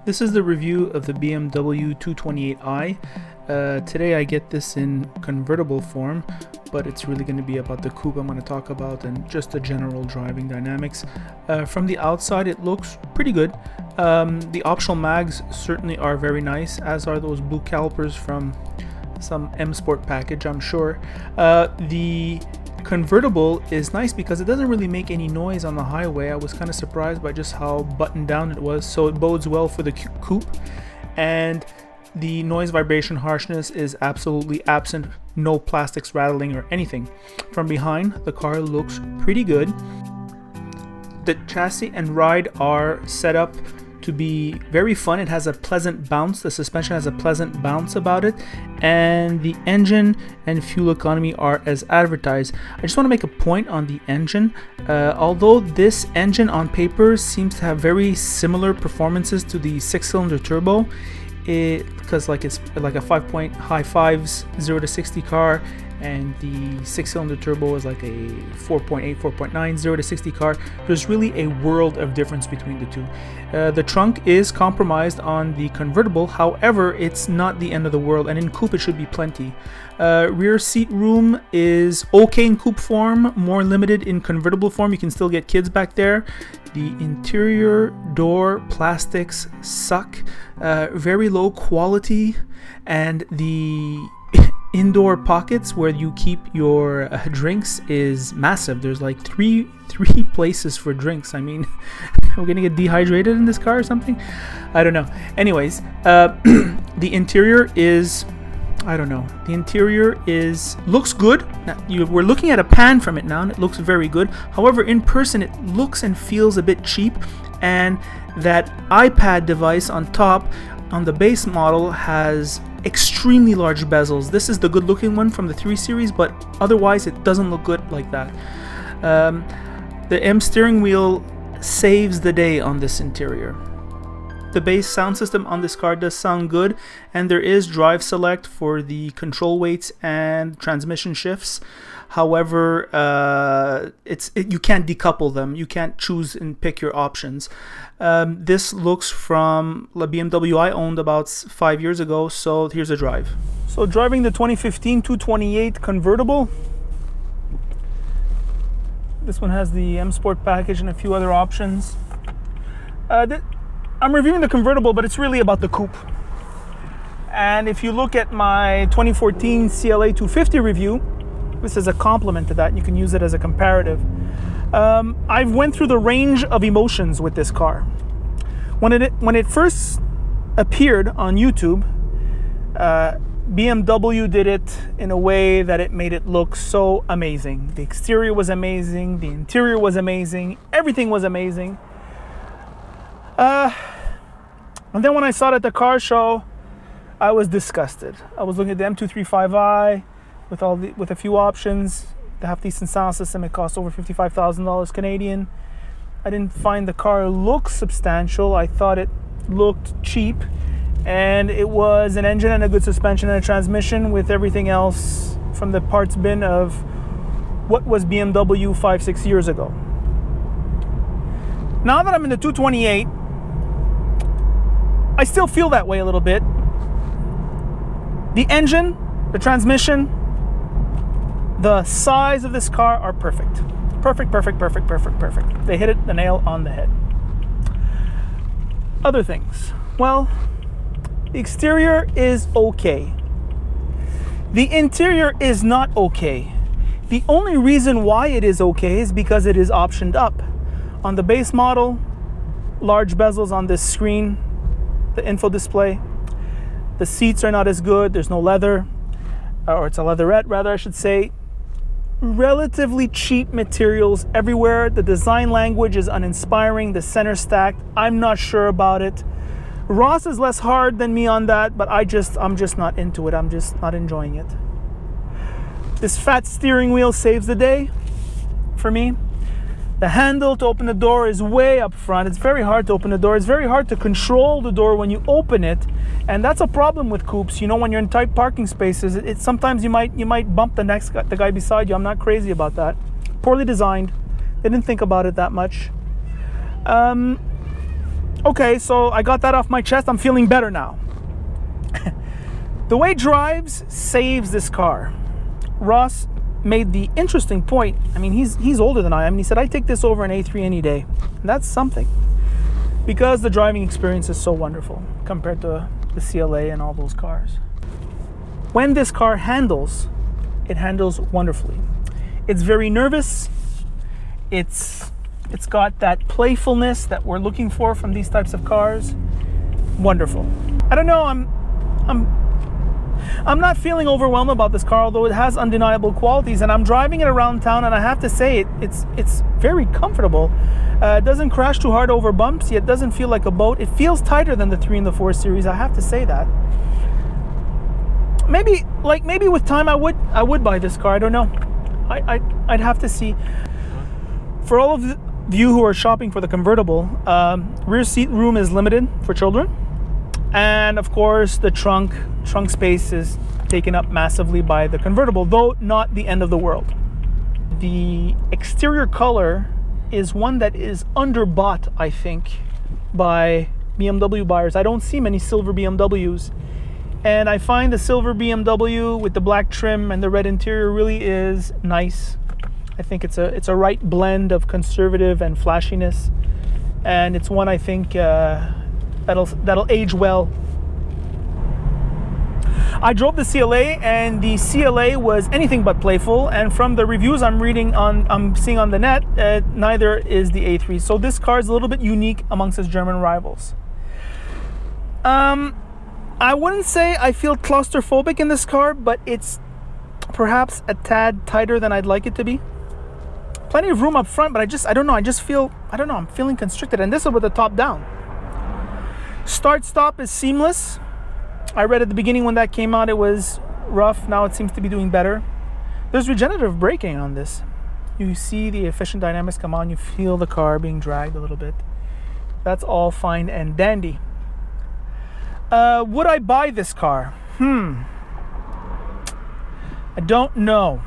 This is the review of the BMW 228i. Today I get this in convertible form, but it's really going to be about the coupe I'm going to talk about and just the general driving dynamics. From the outside it looks pretty good. The optional mags certainly are very nice, as are those blue calipers from some M Sport package, I'm sure. The convertible is nice because it doesn't really make any noise on the highway. I was kind of surprised by just how buttoned down it was, so it bodes well for the coupe. And the noise, vibration, harshness is absolutely absent. No plastics rattling or anything. From behind, the car looks pretty good. The chassis and ride are set up to be very fun. It has a pleasant bounce. The suspension has a pleasant bounce about it, and the engine and fuel economy are as advertised. I just want to make a point on the engine. Although this engine on paper seems to have very similar performances to the 6-cylinder turbo, because it's like a 5-point high fives 0 to 60 car, and the 6-cylinder turbo is like a 4.8, 4.9 0 to 60 car. There's really a world of difference between the two. The trunk is compromised on the convertible, however it's not the end of the world, and in coupe it should be plenty. Rear seat room is okay in coupe form, more limited in convertible form. You can still get kids back there. The interior door plastics suck, very low quality, and the indoor pockets where you keep your drinks is massive. There's like three places for drinks. I mean, we're gonna get dehydrated in this car or something? I don't know. Anyways, the interior is, I don't know. The interior looks good. Now, we're looking at a pan from it now, and it looks very good. However, in person, it looks and feels a bit cheap, and that iPad device on top on the base model has extremely large bezels. This is the good looking one from the 3 Series, but otherwise it doesn't look good like that. The M steering wheel saves the day on this interior. The base sound system on this car does sound good, and there is drive select for the control weights and transmission shifts. However, you can't decouple them. You can't choose and pick your options. This looks from the BMW I owned about 5 years ago, so here's a drive. So driving the 2015 228 convertible. This one has the M Sport package and a few other options. I'm reviewing the convertible, but it's really about the coupe. And if you look at my 2014 CLA 250 review, this is a complement to that. You can use it as a comparative. I've went through the range of emotions with this car. When it first appeared on YouTube, BMW did it in a way that it made it look so amazing. The exterior was amazing, the interior was amazing, everything was amazing. And then when I saw it at the car show, I was disgusted. I was looking at the M235i with a few options. The half-decent sound system, it cost over $55,000 Canadian. I didn't find the car look substantial. I thought it looked cheap, and it was an engine and a good suspension and a transmission with everything else from the parts bin of what was BMW 5-6 years ago. Now that I'm in the 228, I still feel that way a little bit. The engine, the transmission, the size of this car are perfect. Perfect, perfect, perfect, perfect, perfect. They hit the nail on the head. Other things. Well, the exterior is okay. The interior is not okay. The only reason why it is okay is because it is optioned up. On the base model, large bezels on this screen, the info display. The seats are not as good. There's no leather, or it's a leatherette rather, I should say. Relatively cheap materials everywhere. The design language is uninspiring. The center stacked, I'm not sure about it. Ross is less hard than me on that, but I'm just not into it. I'm just not enjoying it. This fat steering wheel saves the day for me. The handle to open the door is way up front. It's very hard to open the door. It's very hard to control the door when you open it, and that's a problem with coupes. You know, when you're in tight parking spaces, sometimes you might bump the guy beside you. I'm not crazy about that. Poorly designed. They didn't think about it that much. Okay, so I got that off my chest. I'm feeling better now. The way it drives saves this car. Ross made the interesting point. I mean, he's older than I am, and he said, I take this over an A3 any day. And that's something, because the driving experience is so wonderful compared to the CLA and all those cars. When this car handles, it handles wonderfully. It's very nervous. It's got that playfulness that we're looking for from these types of cars. Wonderful. I don't know, I'm not feeling overwhelmed about this car, although it has undeniable qualities, and I'm driving it around town, and I have to say it's very comfortable. It doesn't crash too hard over bumps, yet doesn't feel like a boat. It feels tighter than the 3 and the 4 Series, I have to say that. Maybe with time I would buy this car. I don't know. I'd have to see. For all of you who are shopping for the convertible, rear seat room is limited for children, and of course the trunk space is taken up massively by the convertible, though not the end of the world. The exterior color is one that is underbought, I think, by BMW buyers. I don't see many silver BMWs, and I find the silver BMW with the black trim and the red interior really is nice. I think it's a right blend of conservative and flashiness, and it's one I think that'll age well. I drove the CLA, and the CLA was anything but playful, and from the reviews I'm seeing on the net, neither is the A3. So this car is a little bit unique amongst its German rivals. I wouldn't say I feel claustrophobic in this car, but it's perhaps a tad tighter than I'd like it to be. Plenty of room up front, but I don't know, I'm feeling constricted, and this is with the top down. Start-stop is seamless. I read at the beginning when that came out it was rough. Now it seems to be doing better. There's regenerative braking on this. You see the efficient dynamics come on, you feel the car being dragged a little bit. That's all fine and dandy. Would I buy this car? I don't know.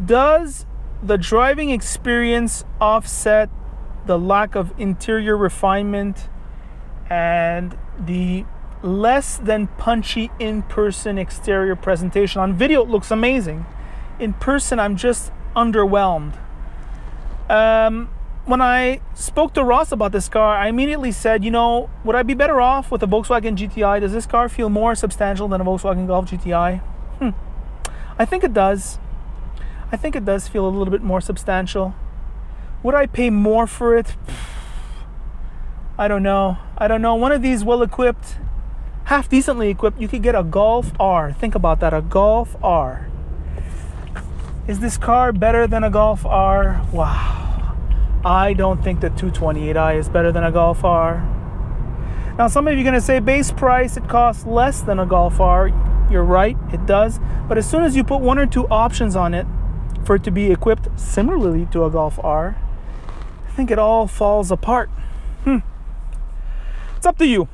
Does the driving experience offset the lack of interior refinement and the less than punchy in-person exterior presentation? On video it looks amazing. In person I'm just underwhelmed. When I spoke to Ross about this car, I immediately said, would I be better off with a Volkswagen GTI? Does this car feel more substantial than a Volkswagen Golf GTI? I think it does. I think it does feel a little bit more substantial. Would I pay more for it? I don't know. One of these well-equipped, half decently equipped, you could get a Golf R. Think about that, a Golf R. Is this car better than a Golf R? Wow. I don't think the 228i is better than a Golf R. Now, some of you are going to say base price, it costs less than a Golf R. You're right, it does. But as soon as you put one or two options on it for it to be equipped similarly to a Golf R, I think it all falls apart. It's up to you.